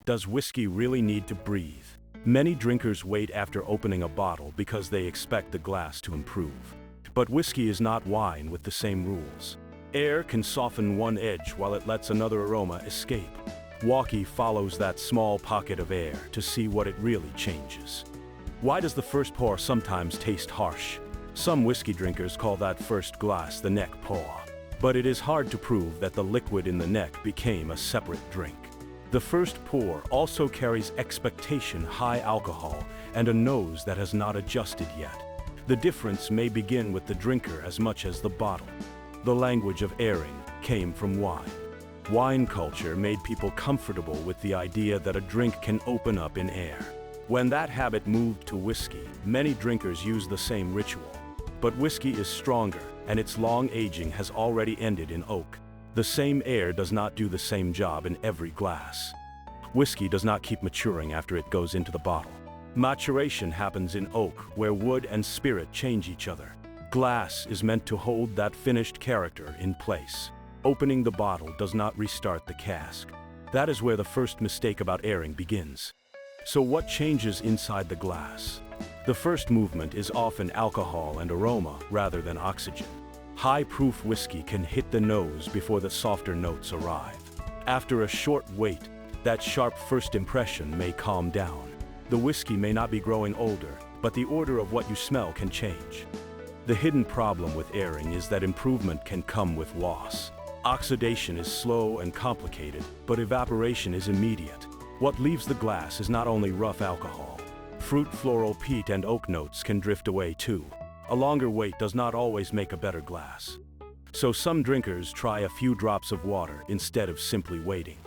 Does whiskey really need to breathe? Many drinkers wait after opening a bottle because they expect the glass to improve. But whiskey is not wine with the same rules. Air can soften one edge while it lets another aroma escape. Whiskey follows that small pocket of air to see what it really changes. Why does the first pour sometimes taste harsh? Some whiskey drinkers call that first glass the neck pour. But it is hard to prove that the liquid in the neck became a separate drink. The first pour also carries expectation high alcohol and a nose that has not adjusted yet. The difference may begin with the drinker as much as the bottle. The language of airing came from wine. Wine culture made people comfortable with the idea that a drink can open up in air. When that habit moved to whiskey, many drinkers use the same ritual. But whiskey is stronger, and its long aging has already ended in oak. The same air does not do the same job in every glass. Whiskey does not keep maturing after it goes into the bottle. Maturation happens in oak, where wood and spirit change each other. Glass is meant to hold that finished character in place. Opening the bottle does not restart the cask. That is where the first mistake about airing begins. So what changes inside the glass? The first movement is often alcohol and aroma rather than oxygen. High-proof whiskey can hit the nose before the softer notes arrive. After a short wait, that sharp first impression may calm down. The whiskey may not be growing older, but the order of what you smell can change. The hidden problem with airing is that improvement can come with loss. Oxidation is slow and complicated, but evaporation is immediate. What leaves the glass is not only rough alcohol. Fruit, floral, peat, and oak notes can drift away too. A longer wait does not always make a better glass. So some drinkers try a few drops of water instead of simply waiting.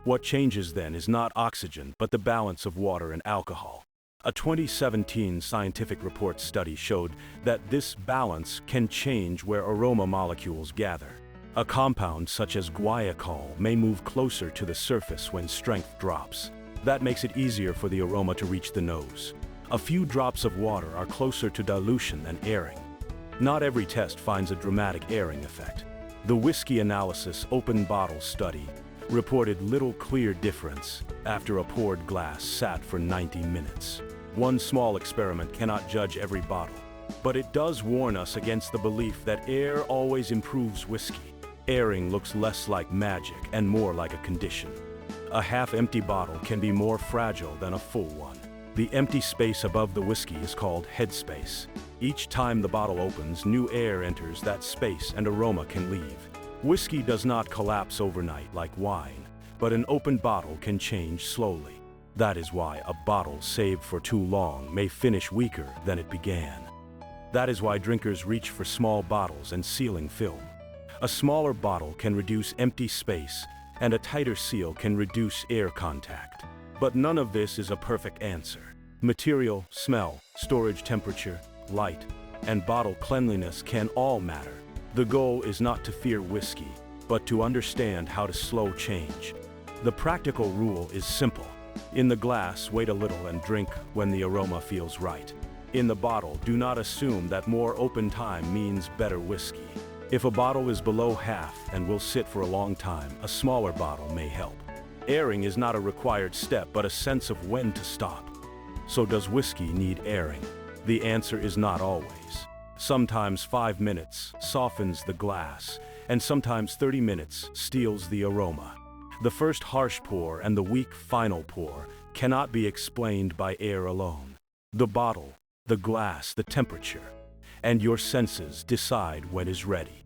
What changes then is not oxygen, but the balance of water and alcohol. A 2017 scientific report study showed that this balance can change where aroma molecules gather. A compound such as guaiacol may move closer to the surface when strength drops. That makes it easier for the aroma to reach the nose. A few drops of water are closer to dilution than airing. Not every test finds a dramatic airing effect. The whiskey analysis open bottle study reported little clear difference after a poured glass sat for 90 minutes. One small experiment cannot judge every bottle, but it does warn us against the belief that air always improves whiskey. Airing looks less like magic and more like a condition. A half-empty bottle can be more fragile than a full one. The empty space above the whiskey is called headspace. Each time the bottle opens, new air enters that space and aroma can leave. Whiskey does not collapse overnight like wine, but an open bottle can change slowly. That is why a bottle saved for too long may finish weaker than it began. That is why drinkers reach for small bottles and sealing film. A smaller bottle can reduce empty space, and a tighter seal can reduce air contact. But none of this is a perfect answer. Material, smell, storage temperature, light, and bottle cleanliness can all matter. The goal is not to fear whiskey, but to understand how to slow change. The practical rule is simple. In the glass, wait a little and drink when the aroma feels right. In the bottle, do not assume that more open time means better whiskey. If a bottle is below half and will sit for a long time, a smaller bottle may help. Airing is not a required step, but a sense of when to stop. So does whiskey need airing? The answer is not always. Sometimes 5 minutes softens the glass, and sometimes 30 minutes steals the aroma. The first harsh pour and the weak final pour cannot be explained by air alone. The bottle, the glass, the temperature, and your senses decide when is ready.